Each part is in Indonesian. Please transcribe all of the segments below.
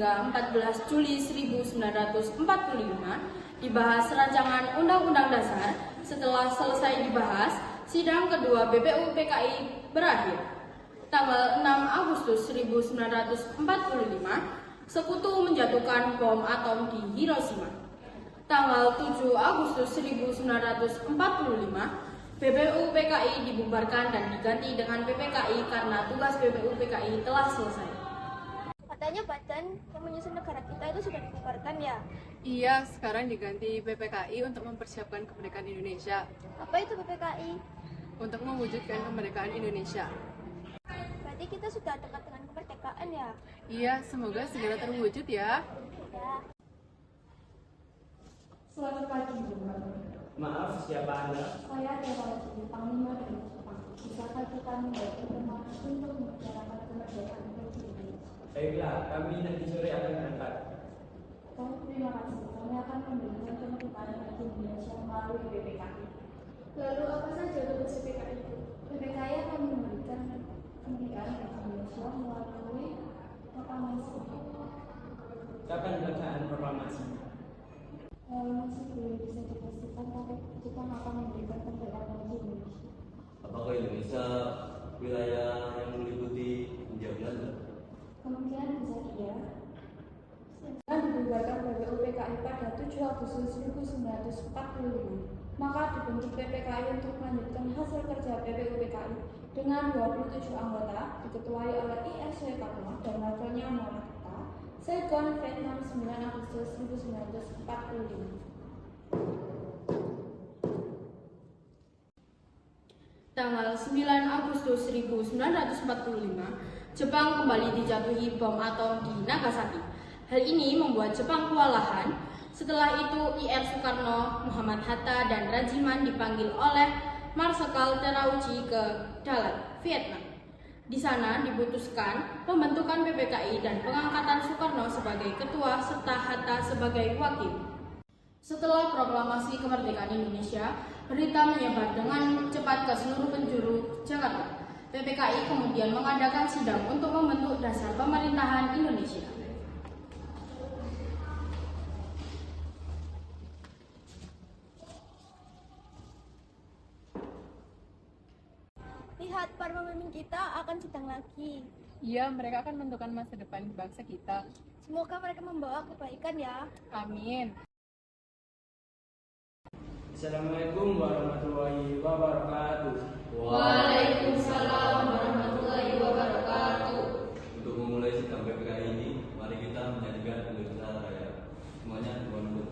hingga 14 Juli 1945 dibahas rancangan Undang-Undang Dasar. Setelah selesai dibahas, sidang kedua BPU PKI berakhir. Tanggal 6 Agustus 1945, Sekutu menjatuhkan bom atom di Hiroshima. Tanggal 7 Agustus 1945, BPU PKI dibubarkan dan diganti dengan PPKI karena tugas BPU PKI telah selesai. Katanya badan yang menyusun negara kita itu sudah dibubarkan ya? Iya, sekarang diganti PPKI untuk mempersiapkan kemerdekaan Indonesia. Apa itu PPKI? Untuk mewujudkan kemerdekaan Indonesia. Berarti kita sudah dekat dengan kemerdekaan ya? Iya, semoga segera terwujud ya. Ya. Selamat pagi, Bapak. Maaf, siapa Anda? Saya Dewaldi, Panglima dari Jepang. Bisakah kita membantu teman untuk membicarakan kemerdekaan Republik Indonesia? Baiklah, kami nanti sore akan berangkat. Terima kasih. Kami akan memberikan kemerdekaan Republik Indonesia melalui PPKI. Lalu apa saja tugas PPKI itu? PPKI akan memberikan kemerdekaan Republik Indonesia melalui proklamasi. Kapan pelaksanaan proklamasi? Masih belum bisa dipastikan, tapi Jepang akan memberikan kemerdekaan bagi Indonesia. Apakah Indonesia wilayah yang meliputi Hindia Belanda? Kemungkinan besar iya. Dan dibubarkan BPU PKI pada 7 Agustus 1945. Maka dibentuk PPKI untuk melanjutkan hasil kerja BPU PKI dengan 27 anggota, diketuai oleh IR Soekarno dan wakilnya Muhammad Hatta. Saigon, Vietnam, 9 Agustus 1945. Tanggal 9 Agustus 1945, Jepang kembali dijatuhi bom atom di Nagasaki. Hal ini membuat Jepang kewalahan. Setelah itu, IR Soekarno, Muhammad Hatta, dan Rajiman dipanggil oleh Marsekal Terauchi ke Dalat, Vietnam. Di sana diputuskan pembentukan PPKI dan pengangkatan Soekarno sebagai ketua serta Hatta sebagai wakil. Setelah proklamasi kemerdekaan Indonesia, berita menyebar dengan cepat ke seluruh penjuru Jakarta. PPKI kemudian mengadakan sidang untuk membentuk dasar pemerintahan Indonesia. Lihat, para pemimpin kita akan sidang lagi. Iya, mereka akan menentukan masa depan bangsa kita. Semoga mereka membawa kebaikan ya. Amin. Assalamualaikum warahmatullahi wabarakatuh. Waalaikumsalam warahmatullahi wabarakatuh. Untuk memulai sidang PPKI ini, mari kita menyanyikan Indonesia Raya. Semuanya dua menit.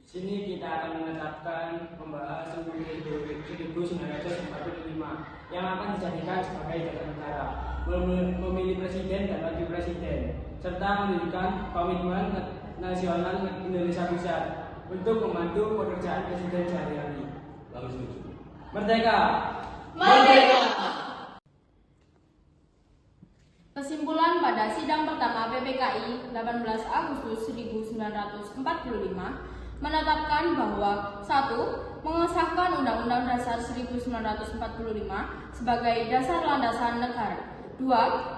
Sini kita akan menetapkan membahas Pemilu 1945 yang akan dijadikan sebagai dasar negara, memilih presiden dan wakil presiden, serta mendirikan komitmen nasional Indonesia Pusat untuk membantu pekerjaan presiden sehari-hari. Kami setuju. Merdeka! Merdeka! Kesimpulan pada sidang pertama PPKI 18 Agustus 1945 menetapkan bahwa 1. Mengesahkan Undang-Undang Dasar 1945 sebagai dasar landasan negara. 2.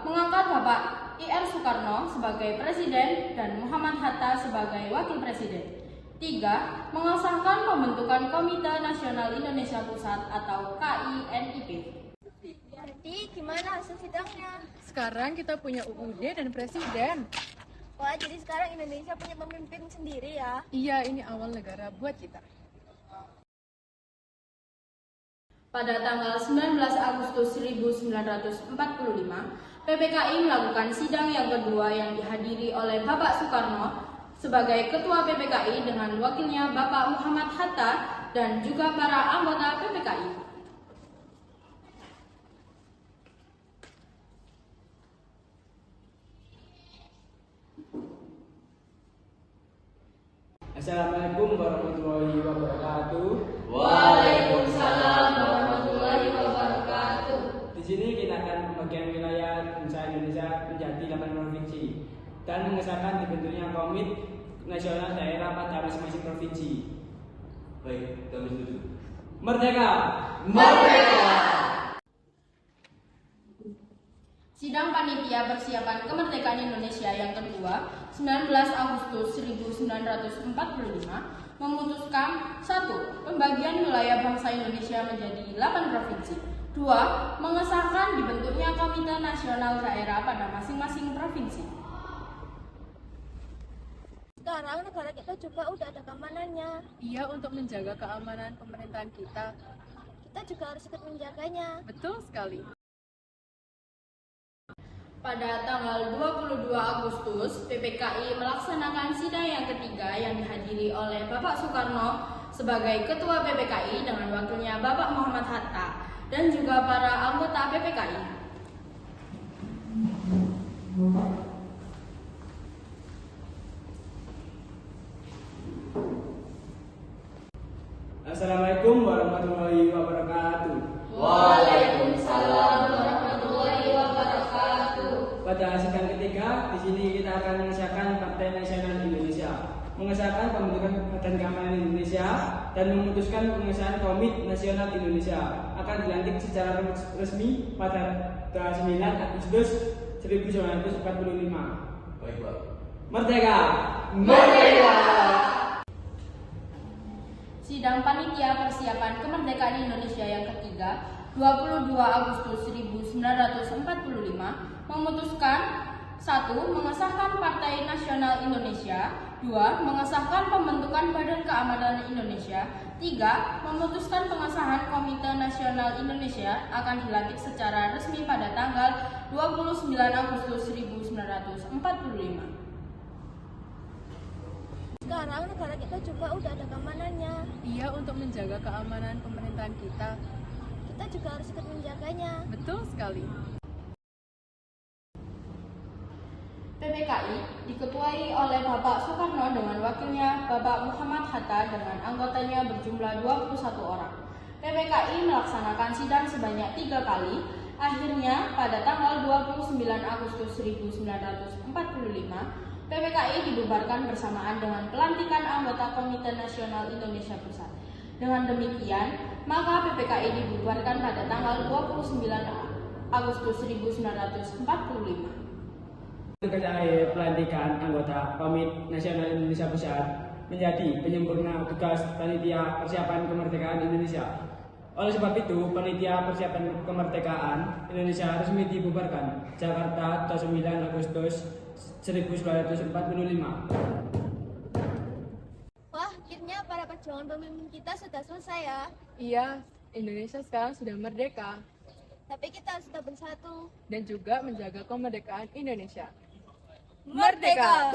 Mengangkat Bapak IR Soekarno sebagai Presiden dan Muhammad Hatta sebagai Wakil Presiden. 3. Mengesahkan pembentukan Komite Nasional Indonesia Pusat atau KINIP. Jadi gimana hasil sidangnya? Sekarang kita punya UUD dan presiden. Wah, jadi sekarang Indonesia punya pemimpin sendiri ya? Iya, ini awal negara buat kita. Pada tanggal 19 Agustus 1945, PPKI melakukan sidang yang kedua yang dihadiri oleh Bapak Soekarno sebagai Ketua PPKI dengan wakilnya Bapak Muhammad Hatta dan juga para anggota PPKI. Assalamualaikum warahmatullahi wabarakatuh. Waalaikumsalam warahmatullahi wabarakatuh. Di sini kita akan membagikan wilayah bangsa Indonesia menjadi 8 provinsi dan mengesahkan dibentuknya Komite Nasional Daerah pada masing-masing provinsi. Baik, kami setuju. Merdeka! Sidang Panitia Persiapan Kemerdekaan Indonesia yang kedua, 19 Agustus 1945, memutuskan 1. Pembagian wilayah bangsa Indonesia menjadi 8 provinsi. 2. Mengesahkan dibentuknya Komite Nasional Daerah pada masing-masing provinsi. Sekarang negara kita juga udah ada keamanannya. Iya, untuk menjaga keamanan pemerintahan kita. Kita juga harus ikut menjaganya. Betul sekali. Pada tanggal 22 Agustus, PPKI melaksanakan sidang yang ketiga yang dihadiri oleh Bapak Soekarno sebagai Ketua PPKI dengan wakilnya Bapak Muhammad Hatta dan juga para anggota PPKI. Assalamualaikum warahmatullahi wabarakatuh. Waalaikumsalam warahmatullahi wabarakatuh. Pada sidang ketiga, di sini kita akan mengesahkan Partai Nasional Indonesia, mengesahkan pembentukan Badan Keamanan Indonesia, dan memutuskan pengesahan Komite Nasional Indonesia akan dilantik secara resmi pada 9 Agustus 1945. Baik, Pak. Merdeka! Sidang Panitia Persiapan Kemerdekaan Indonesia yang ketiga, 22 Agustus 1945, memutuskan 1. Mengesahkan Partai Nasional Indonesia. 2. Mengesahkan pembentukan Badan Keamanan Indonesia. 3. Memutuskan pengesahan Komite Nasional Indonesia akan dilantik secara resmi pada tanggal 29 Agustus 1945. Sekarang negara kita juga udah ada keamanannya. Iya, untuk menjaga keamanan pemerintahan kita. Kita juga harus ikut menjaganya. Betul sekali. PPKI diketuai oleh Bapak Soekarno dengan wakilnya Bapak Muhammad Hatta dengan anggotanya berjumlah 21 orang. PPKI melaksanakan sidang sebanyak 3 kali. Akhirnya pada tanggal 29 Agustus 1945, PPKI dibubarkan bersamaan dengan pelantikan anggota Komite Nasional Indonesia Pusat. Dengan demikian, maka PPKI dibubarkan pada tanggal 29 Agustus 1945. Terkait pelantikan anggota Komite Nasional Indonesia Pusat menjadi penyempurna tugas Panitia Persiapan Kemerdekaan Indonesia. Oleh sebab itu, Panitia Persiapan Kemerdekaan Indonesia resmi dibubarkan. Jakarta, 9 Agustus 1945. Wah, akhirnya para perjuangan pemimpin kita sudah selesai ya. Iya, Indonesia sekarang sudah merdeka Tapi kita harus tetap bersatu. dan juga menjaga kemerdekaan Indonesia. Merdeka!